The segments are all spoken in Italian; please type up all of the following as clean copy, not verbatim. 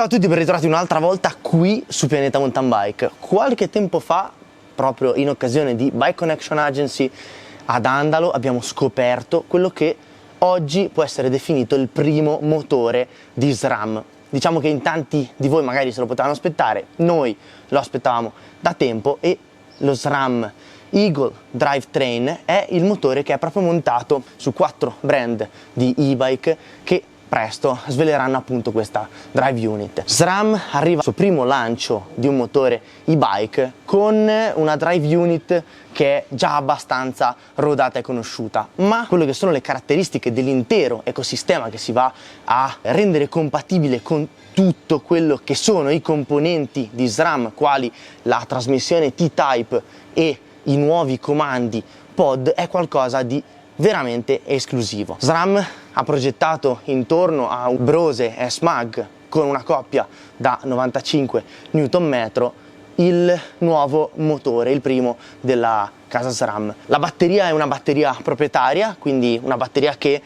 Ciao a tutti, ben ritrovati un'altra volta qui su Pianeta Mountain Bike. Qualche tempo fa, proprio in occasione di Bike Connection Agency ad Andalo, abbiamo scoperto quello che oggi può essere definito il primo motore di SRAM. Diciamo che in tanti di voi magari se lo potevano aspettare, noi lo aspettavamo da tempo e lo SRAM Eagle Drivetrain è il motore che è proprio montato su 4 brand di e-bike che presto sveleranno appunto questa drive unit. SRAM arriva al suo primo lancio di un motore e-bike con una drive unit che è già abbastanza rodata e conosciuta, ma quello che sono le caratteristiche dell'intero ecosistema che si va a rendere compatibile con tutto quello che sono i componenti di SRAM, quali la trasmissione T-Type e i nuovi comandi pod, è qualcosa di veramente esclusivo. SRAM ha progettato intorno a un Brose S-Mag con una coppia da 95 Nm il nuovo motore, il primo della casa SRAM. La batteria è una batteria proprietaria, quindi una batteria che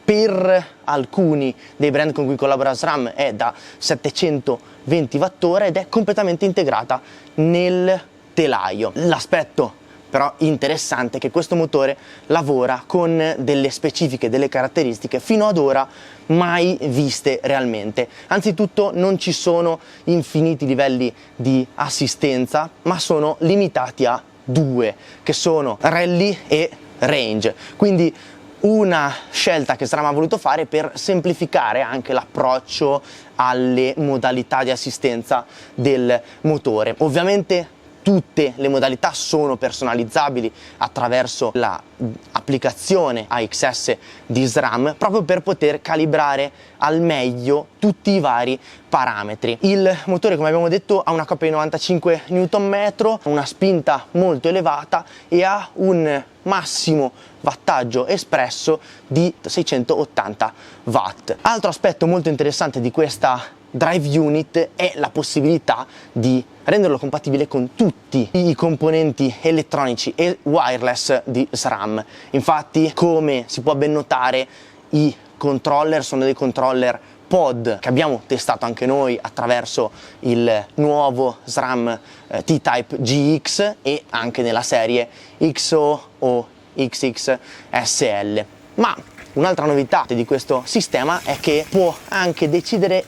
per alcuni dei brand con cui collabora SRAM è da 720 Wh ed è completamente integrata nel telaio. L'aspetto però interessante è che questo motore lavora con delle specifiche, delle caratteristiche fino ad ora mai viste realmente. Anzitutto non ci sono infiniti livelli di assistenza, ma sono limitati a 2, che sono rally e range. Quindi una scelta che SRAM ha voluto fare per semplificare anche l'approccio alle modalità di assistenza del motore. Ovviamente tutte le modalità sono personalizzabili attraverso l'applicazione AXS di SRAM, proprio per poter calibrare al meglio tutti i vari parametri. Il motore, come abbiamo detto, ha una coppia di 95 Nm, una spinta molto elevata e ha un massimo wattaggio espresso di 680 watt. Altro aspetto molto interessante di questa drive unit è la possibilità di renderlo compatibile con tutti i componenti elettronici e wireless di SRAM. Infatti, come si può ben notare, i controller sono dei controller pod che abbiamo testato anche noi attraverso il nuovo SRAM T-Type GX e anche nella serie XO o XXSL. Ma un'altra novità di questo sistema è che può anche decidere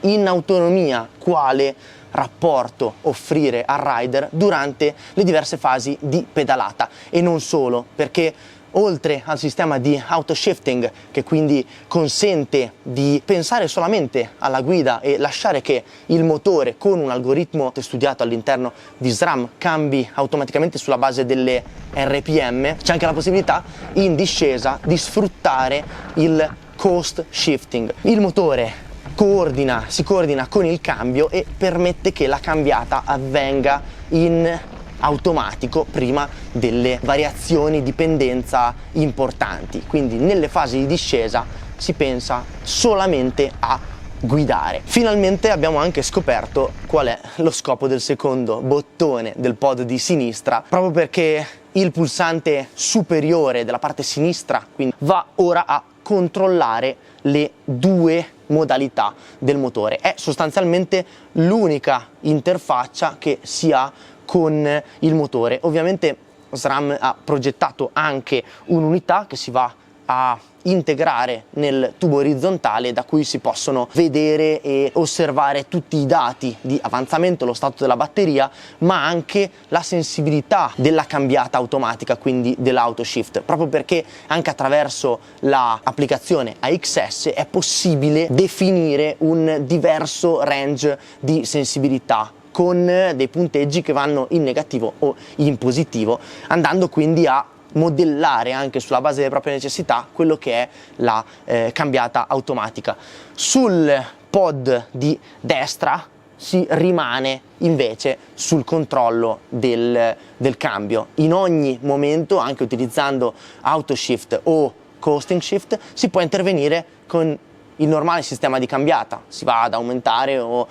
in autonomia quale rapporto offrire al rider durante le diverse fasi di pedalata, e non solo, perché oltre al sistema di auto shifting, che quindi consente di pensare solamente alla guida e lasciare che il motore con un algoritmo studiato all'interno di SRAM cambi automaticamente sulla base delle RPM, c'è anche la possibilità in discesa di sfruttare il coast shifting. Il motore si coordina con il cambio e permette che la cambiata avvenga in automatico prima delle variazioni di pendenza importanti. Quindi nelle fasi di discesa si pensa solamente a guidare. Finalmente abbiamo anche scoperto qual è lo scopo del secondo bottone del pod di sinistra, proprio perché il pulsante superiore della parte sinistra quindi va ora a controllare le 2 modalità del motore. È sostanzialmente l'unica interfaccia che si ha con il motore. Ovviamente SRAM ha progettato anche un'unità che si va a integrare nel tubo orizzontale, da cui si possono vedere e osservare tutti i dati di avanzamento, lo stato della batteria, ma anche la sensibilità della cambiata automatica, quindi dell'auto shift, proprio perché anche attraverso l'applicazione AXS è possibile definire un diverso range di sensibilità con dei punteggi che vanno in negativo o in positivo, andando quindi a modellare anche sulla base delle proprie necessità quello che è la cambiata automatica. Sul pod di destra si rimane invece sul controllo del cambio. In ogni momento, anche utilizzando auto shift o coasting shift, si può intervenire con il normale sistema di cambiata, si va ad aumentare o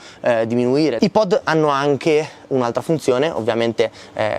diminuire. I pod hanno anche un'altra funzione, ovviamente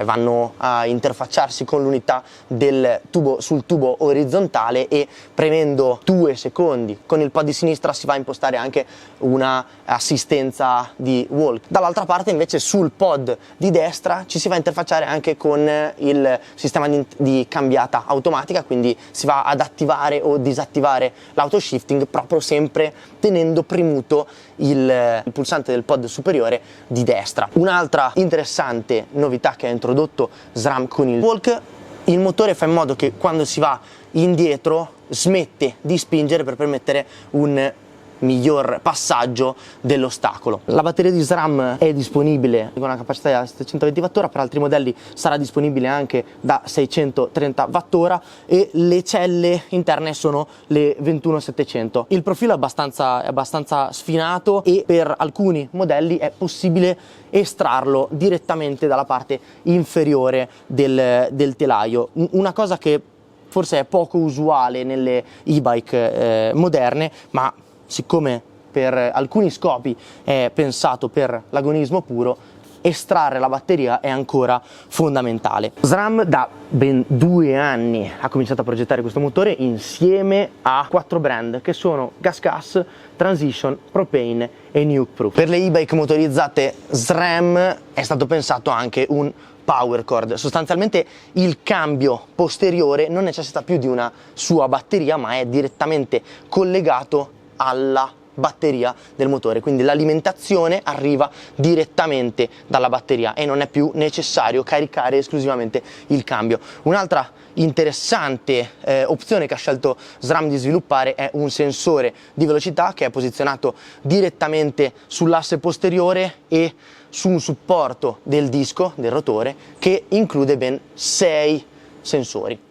vanno a interfacciarsi con l'unità del tubo sul tubo orizzontale, e premendo 2 secondi con il pod di sinistra si va a impostare anche una assistenza di walk. Dall'altra parte invece sul pod di destra ci si va a interfacciare anche con il sistema di cambiata automatica, quindi si va ad attivare o disattivare l'autoshifting proprio sempre tenendo premuto il pulsante del pod superiore di destra. Un'altra interessante novità che ha introdotto SRAM con il walk: il motore fa in modo che quando si va indietro smette di spingere per permettere un miglior passaggio dell'ostacolo. La batteria di SRAM è disponibile con una capacità da 720 Wh, per altri modelli sarà disponibile anche da 630 Wh, e le celle interne sono le 21700. Il profilo è abbastanza sfinato e per alcuni modelli è possibile estrarlo direttamente dalla parte inferiore del telaio, una cosa che forse è poco usuale nelle e-bike moderne, ma siccome per alcuni scopi è pensato per l'agonismo puro, estrarre la batteria è ancora fondamentale. SRAM da ben 2 anni ha cominciato a progettare questo motore insieme a 4 brand che sono GasGas, Transition, Propane e Nukeproof. Per le e-bike motorizzate SRAM è stato pensato anche un power cord. Sostanzialmente il cambio posteriore non necessita più di una sua batteria, ma è direttamente collegato alla batteria del motore, quindi l'alimentazione arriva direttamente dalla batteria e non è più necessario caricare esclusivamente il cambio. Un'altra interessante opzione che ha scelto SRAM di sviluppare è un sensore di velocità che è posizionato direttamente sull'asse posteriore e su un supporto del disco, del rotore, che include ben 6 sensori.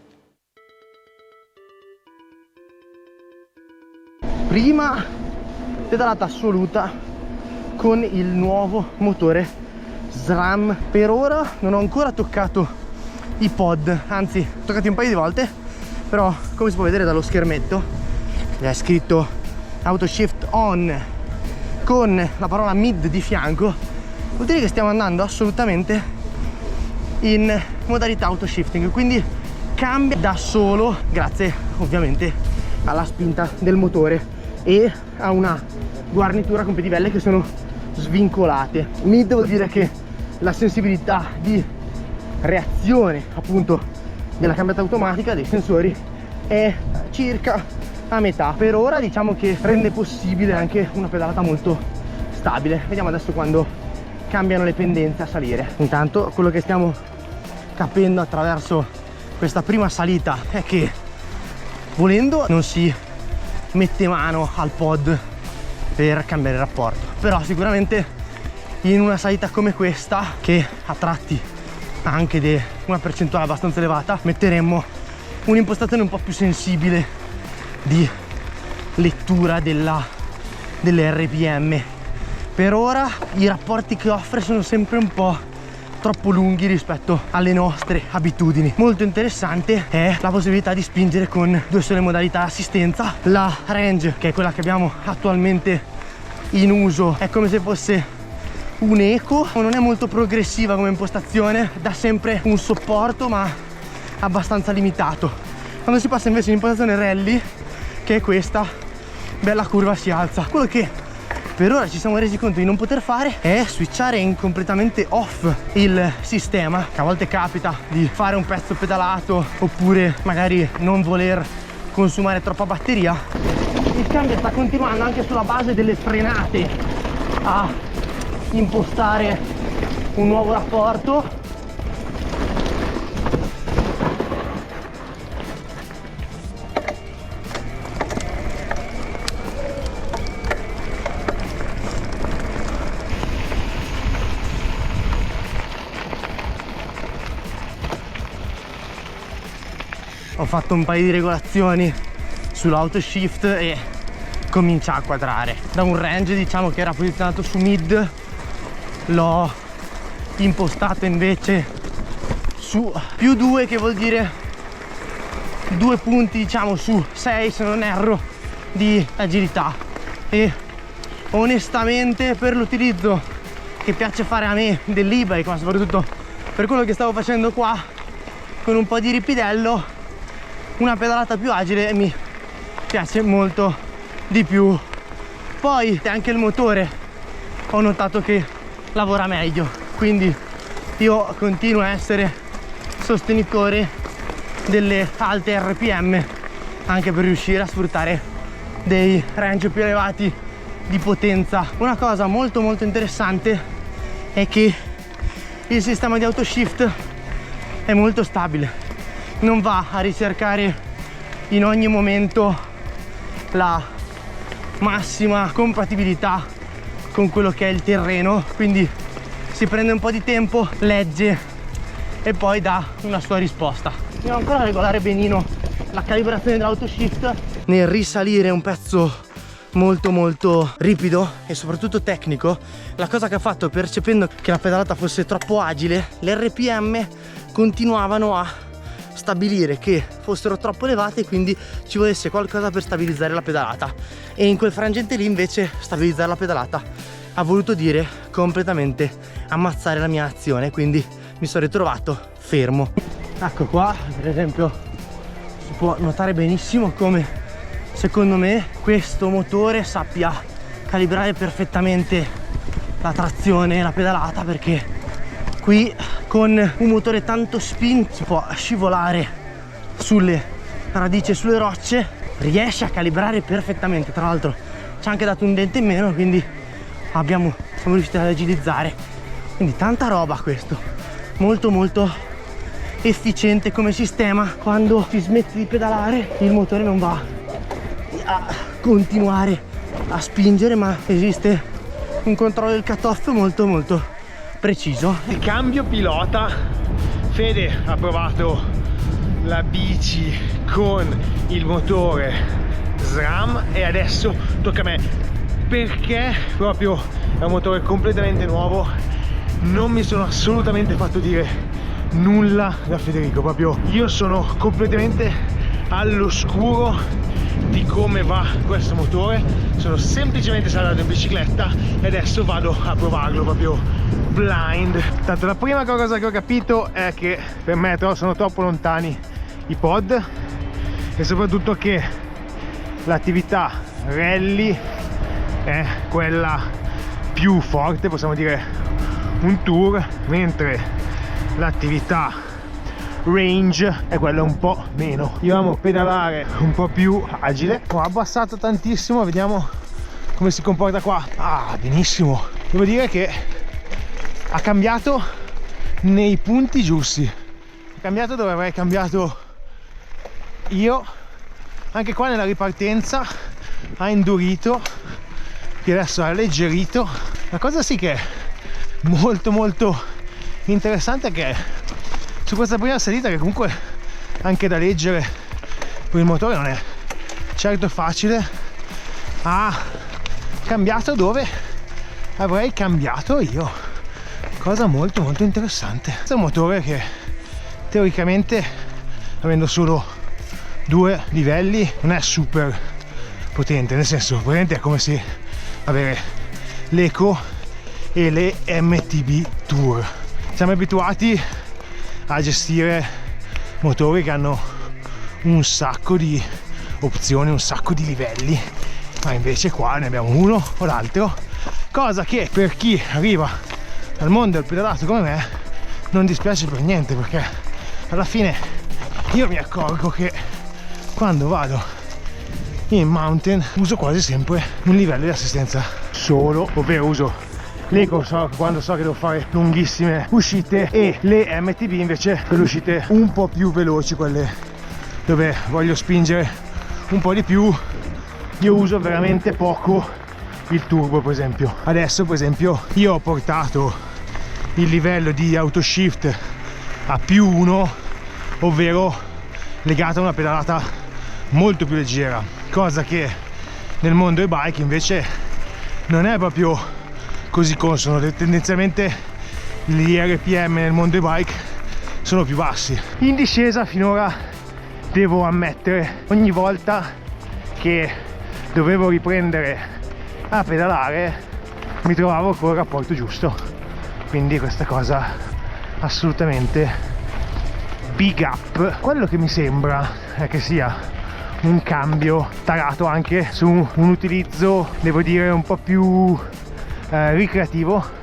Prima pedalata assoluta con il nuovo motore SRAM. Per ora non ho ancora toccato i pod, anzi ho toccati un paio di volte, però come si può vedere dallo schermetto è scritto Autoshift On con la parola mid di fianco, vuol dire che stiamo andando assolutamente in modalità autoshifting, quindi cambia da solo grazie ovviamente alla spinta del motore e a una guarnitura con pedivelle che sono svincolate. Mid vuol dire che la sensibilità di reazione appunto della cambiata automatica dei sensori è circa a metà. Per ora diciamo che rende possibile anche una pedalata molto stabile. Vediamo adesso quando cambiano le pendenze a salire. Intanto quello che stiamo capendo attraverso questa prima salita è che volendo non si mette mano al pod per cambiare il rapporto, però sicuramente in una salita come questa, che a tratti ha anche una percentuale abbastanza elevata, metteremmo un'impostazione un po' più sensibile di lettura delle RPM. Per ora i rapporti che offre sono sempre un po' troppo lunghi rispetto alle nostre abitudini. Molto interessante è la possibilità di spingere con 2 sole modalità assistenza. La range, che è quella che abbiamo attualmente in uso, è come se fosse un eco, non è molto progressiva come impostazione, dà sempre un supporto ma abbastanza limitato. Quando si passa invece in impostazione rally, che è questa, bella curva si alza. Quello che per ora ci siamo resi conto di non poter fare è switchare in completamente off il sistema, che a volte capita di fare un pezzo pedalato oppure magari non voler consumare troppa batteria. Il cambio sta continuando anche sulla base delle frenate a impostare un nuovo rapporto. Ho fatto un paio di regolazioni sull'autoshift e comincia a quadrare. Da un range diciamo che era posizionato su mid, l'ho impostato invece su +2, che vuol dire 2 punti diciamo su 6 se non erro di agilità, e onestamente per l'utilizzo che piace fare a me dell'e-bike, ma soprattutto per quello che stavo facendo qua, con un po' di ripidello, una pedalata più agile mi piace molto di più. Poi anche il motore ho notato che lavora meglio, quindi io continuo a essere sostenitore delle alte RPM anche per riuscire a sfruttare dei range più elevati di potenza. Una cosa molto interessante è che il sistema di autoshift è molto stabile, non va a ricercare in ogni momento la massima compatibilità con quello che è il terreno, quindi si prende un po' di tempo, legge e poi dà una sua risposta. Devo ancora regolare benino la calibrazione dell'autoshift nel risalire un pezzo molto ripido e soprattutto tecnico. La cosa che ha fatto, percependo che la pedalata fosse troppo agile, le RPM continuavano a stabilire che fossero troppo elevate, quindi ci volesse qualcosa per stabilizzare la pedalata, e in quel frangente lì invece stabilizzare la pedalata ha voluto dire completamente ammazzare la mia azione, quindi mi sono ritrovato fermo. Ecco qua per esempio si può notare benissimo come secondo me questo motore sappia calibrare perfettamente la trazione e la pedalata, perché qui con un motore tanto spin si può scivolare sulle radici e sulle rocce, riesce a calibrare perfettamente. Tra l'altro ci ha anche dato un dente in meno, quindi siamo riusciti ad agilizzare. Quindi tanta roba questo, molto efficiente come sistema. Quando si smette di pedalare il motore non va a continuare a spingere, ma esiste un controllo del cut-off molto preciso. Il cambio pilota, Fede ha provato la bici con il motore SRAM e adesso tocca a me, perché proprio è un motore completamente nuovo. Non mi sono assolutamente fatto dire nulla da Federico, proprio io sono completamente all'oscuro di come va questo motore. Sono semplicemente saltato in bicicletta e adesso vado a provarlo proprio blind. Tanto la prima cosa che ho capito è che per me sono troppo lontani i pod, e soprattutto che l'attività rally è quella più forte, possiamo dire un tour, mentre l'attività range è quella un po' meno. Io amo pedalare un po' più agile. Ho abbassato tantissimo, vediamo come si comporta qua. Ah, benissimo. Devo dire che ha cambiato nei punti giusti, ha cambiato dove avrei cambiato io. Anche qua nella ripartenza ha indurito, che adesso ha alleggerito. La cosa sì che è molto interessante è che su questa prima salita, che comunque anche da leggere con il motore non è certo facile, ha cambiato dove avrei cambiato io, cosa molto interessante. Questo è un motore che teoricamente, avendo solo 2 livelli, non è super potente, nel senso potente è come se avere l'Eco e le MTB Tour. Siamo abituati a gestire motori che hanno un sacco di opzioni, un sacco di livelli, ma invece qua ne abbiamo uno o l'altro, cosa che per chi arriva dal mondo del pedalato come me non dispiace per niente, perché alla fine io mi accorgo che quando vado in mountain uso quasi sempre un livello di assistenza solo, ovvero uso l'Eco quando so che devo fare lunghissime uscite, e le MTB invece per le uscite un po' più veloci, quelle dove voglio spingere un po' di più. Io uso veramente poco il turbo, per esempio. Adesso per esempio io ho portato il livello di autoshift a +1, ovvero legato a una pedalata molto più leggera, cosa che nel mondo e-bike invece non è proprio così consono. Tendenzialmente gli RPM nel mondo e-bike sono più bassi. In discesa finora devo ammettere, ogni volta che dovevo riprendere a pedalare mi trovavo con il rapporto giusto, quindi questa cosa assolutamente big up. Quello che mi sembra è che sia un cambio tarato anche su un utilizzo, devo dire, un po' più ricreativo,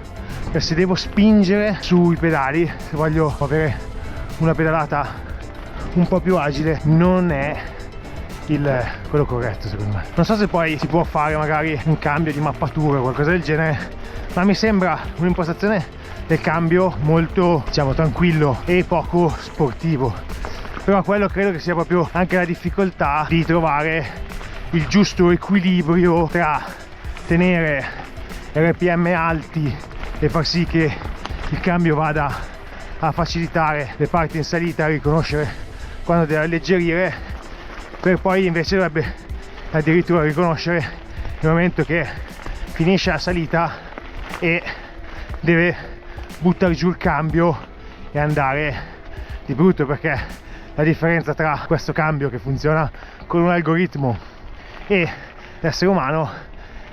che se devo spingere sui pedali, se voglio avere una pedalata un po' più agile, non è quello corretto secondo me. Non so se poi si può fare magari un cambio di mappatura o qualcosa del genere, ma mi sembra un'impostazione del cambio molto, diciamo, tranquillo e poco sportivo. Però quello credo che sia proprio anche la difficoltà di trovare il giusto equilibrio tra tenere RPM alti e far sì che il cambio vada a facilitare le parti in salita, a riconoscere quando deve alleggerire, per poi invece dovrebbe addirittura riconoscere il momento che finisce la salita e deve buttare giù il cambio e andare di brutto, perché la differenza tra questo cambio che funziona con un algoritmo e l'essere umano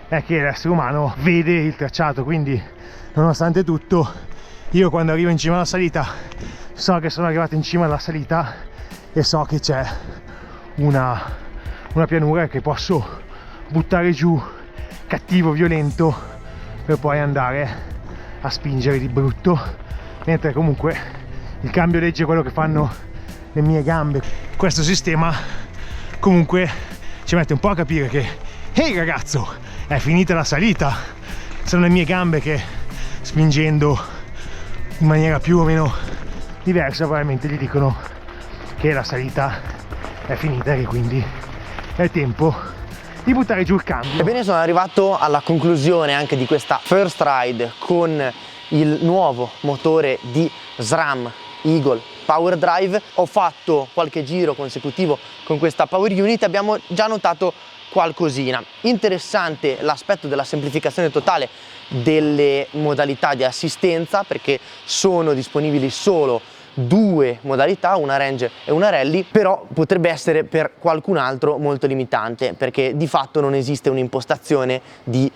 è che l'essere umano vede il tracciato, quindi nonostante tutto io quando arrivo in cima alla salita so che sono arrivato in cima alla salita e so che c'è una pianura che posso buttare giù cattivo, violento, per poi andare a spingere di brutto, mentre comunque il cambio legge è quello che fanno le mie gambe. Questo sistema comunque ci mette un po' a capire che ehi ragazzo, è finita la salita, sono le mie gambe che, spingendo in maniera più o meno diversa, probabilmente gli dicono che la salita è finita e che quindi è tempo di buttare giù il cambio. Ebbene, sono arrivato alla conclusione anche di questa first ride con il nuovo motore di SRAM Eagle Power Drive. Ho fatto qualche giro consecutivo con questa Power Unit e abbiamo già notato qualcosina. Interessante l'aspetto della semplificazione totale delle modalità di assistenza, perché sono disponibili solo due modalità, una range e una rally, però potrebbe essere per qualcun altro molto limitante, perché di fatto non esiste un'impostazione di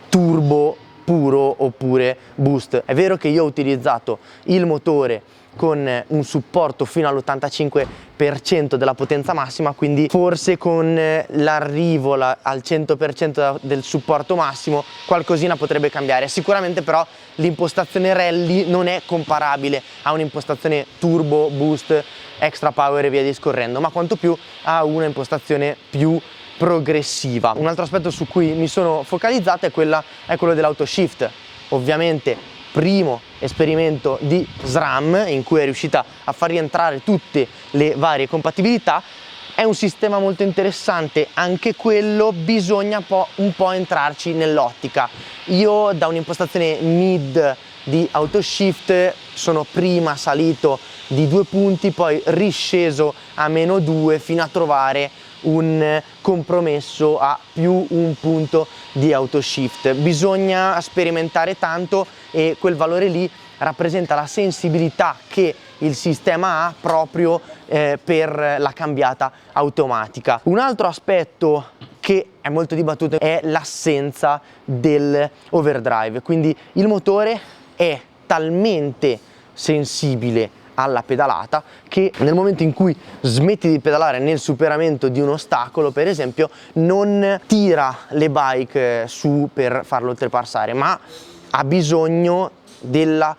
turbo puro oppure boost. È vero che io ho utilizzato il motore con un supporto fino all'85% della potenza massima, quindi forse con l'arrivo al 100% del supporto massimo qualcosina potrebbe cambiare. Sicuramente però l'impostazione rally non è comparabile a un'impostazione turbo, boost, extra power e via discorrendo, ma quanto più a una impostazione più progressiva. Un altro aspetto su cui mi sono focalizzato è quello dell'autoshift. Ovviamente primo esperimento di SRAM in cui è riuscita a far rientrare tutte le varie compatibilità. È un sistema molto interessante, anche quello bisogna un po' entrarci nell'ottica. Io da un'impostazione mid di autoshift sono prima salito di 2 punti, poi risceso a -2 fino a trovare un compromesso a più 1 punto di autoshift. Bisogna sperimentare tanto e quel valore lì rappresenta la sensibilità che il sistema ha proprio per la cambiata automatica. Un altro aspetto che è molto dibattuto è l'assenza dell'overdrive, quindi il motore è talmente sensibile alla pedalata che nel momento in cui smetti di pedalare nel superamento di un ostacolo, per esempio, non tira le bike su per farlo oltrepassare, ma ha bisogno del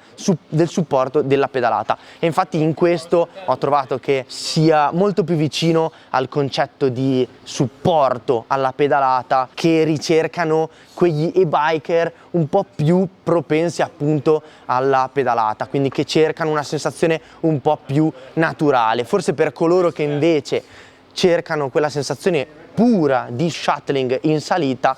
supporto della pedalata. E infatti in questo ho trovato che sia molto più vicino al concetto di supporto alla pedalata che ricercano quegli e-biker un po' più propensi appunto alla pedalata, quindi che cercano una sensazione un po' più naturale. Forse per coloro che invece cercano quella sensazione pura di shuttling in salita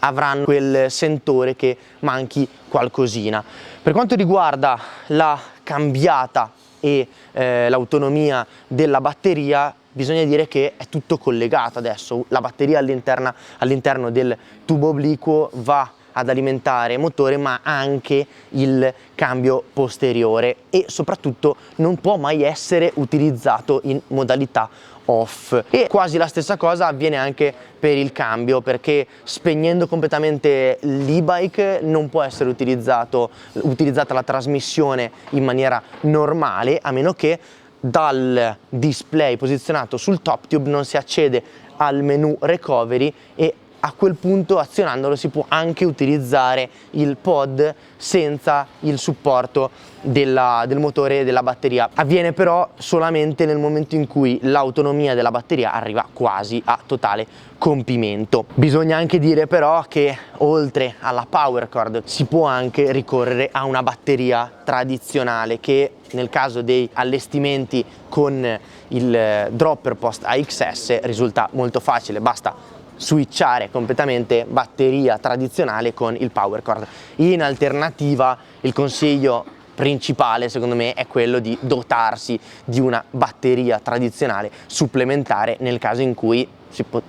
avranno quel sentore che manchi qualcosina. Per quanto riguarda la cambiata e l'autonomia della batteria, bisogna dire che è tutto collegato adesso. La batteria all'interno del tubo obliquo va ad alimentare motore ma anche il cambio posteriore, e soprattutto non può mai essere utilizzato in modalità off. E quasi la stessa cosa avviene anche per il cambio, perché spegnendo completamente l'e-bike non può essere utilizzata la trasmissione in maniera normale, a meno che dal display posizionato sul top tube non si accede al menu recovery, e a quel punto azionandolo si può anche utilizzare il pod senza il supporto del motore e della batteria. Avviene però solamente nel momento in cui l'autonomia della batteria arriva quasi a totale compimento. Bisogna anche dire però che oltre alla power cord si può anche ricorrere a una batteria tradizionale, che nel caso dei allestimenti con il dropper post AXS risulta molto facile, basta switchare completamente batteria tradizionale con il power cord. In alternativa, il consiglio principale secondo me è quello di dotarsi di una batteria tradizionale supplementare nel caso in cui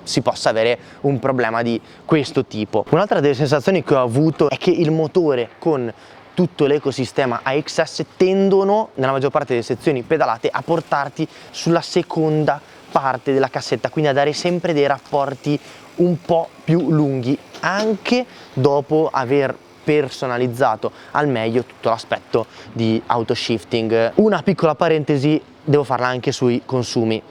si possa avere un problema di questo tipo. Un'altra delle sensazioni che ho avuto è che il motore con tutto l'ecosistema AXS tendono, nella maggior parte delle sezioni pedalate, a portarti sulla seconda parte della cassetta, quindi a dare sempre dei rapporti un po' più lunghi, anche dopo aver personalizzato al meglio tutto l'aspetto di auto shifting. Una piccola parentesi devo farla anche sui consumi.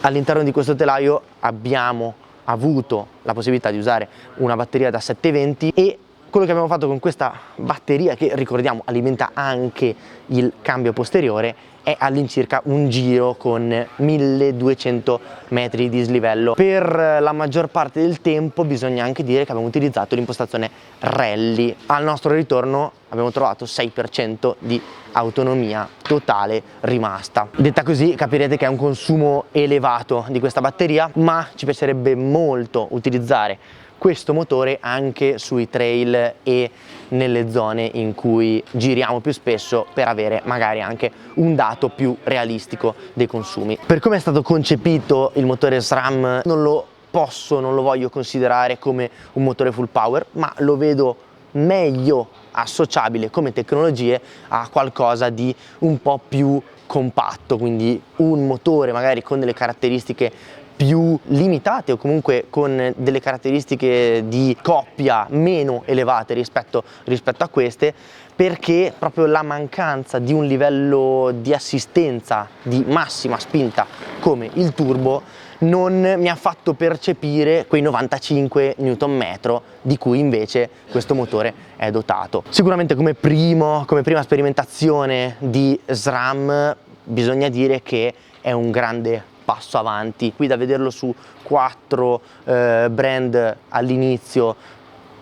All'interno di questo telaio abbiamo avuto la possibilità di usare una batteria da 720, e quello che abbiamo fatto con questa batteria, che ricordiamo alimenta anche il cambio posteriore, è all'incirca un giro con 1200 metri di dislivello. Per la maggior parte del tempo bisogna anche dire che abbiamo utilizzato l'impostazione rally. Al nostro ritorno abbiamo trovato 6% di autonomia totale rimasta. Detta così capirete che è un consumo elevato di questa batteria, ma ci piacerebbe molto utilizzare questo motore anche sui trail e nelle zone in cui giriamo più spesso, per avere magari anche un dato più realistico dei consumi. Per come è stato concepito il motore SRAM non lo voglio considerare come un motore full power, ma lo vedo meglio associabile come tecnologie a qualcosa di un po' più compatto, quindi un motore magari con delle caratteristiche più limitate o comunque con delle caratteristiche di coppia meno elevate rispetto a queste, perché proprio la mancanza di un livello di assistenza di massima spinta come il turbo non mi ha fatto percepire quei 95 Nm di cui invece questo motore è dotato. Sicuramente come prima sperimentazione di SRAM bisogna dire che è un grande passo avanti. Qui da vederlo su 4 brand all'inizio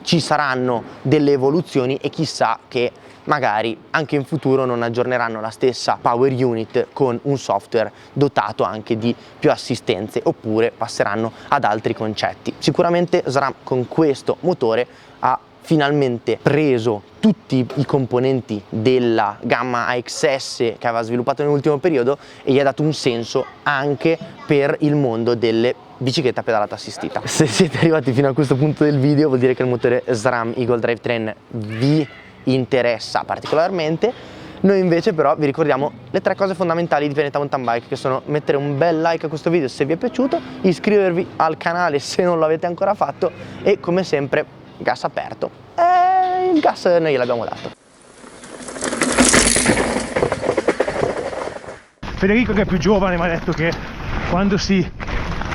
ci saranno delle evoluzioni, e chissà che magari anche in futuro non aggiorneranno la stessa power unit con un software dotato anche di più assistenze, oppure passeranno ad altri concetti. Sicuramente SRAM con questo motore ha finalmente preso tutti i componenti della gamma AXS che aveva sviluppato nell'ultimo periodo e gli ha dato un senso anche per il mondo delle bicicletta pedalata assistita. Se siete arrivati fino a questo punto del video vuol dire che il motore SRAM Eagle Drivetrain vi interessa particolarmente. Noi invece però vi ricordiamo le 3 cose fondamentali di Pianeta Mountain Bike, che sono mettere un bel like a questo video se vi è piaciuto, iscrivervi al canale se non l'avete ancora fatto, e come sempre gas aperto. Il gas noi gliel'abbiamo dato. Federico, che è più giovane, mi ha detto che quando si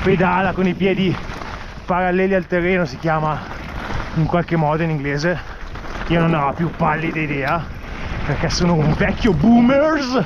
pedala con i piedi paralleli al terreno si chiama in qualche modo in inglese. Io non ho più pallida idea perché sono un vecchio boomers.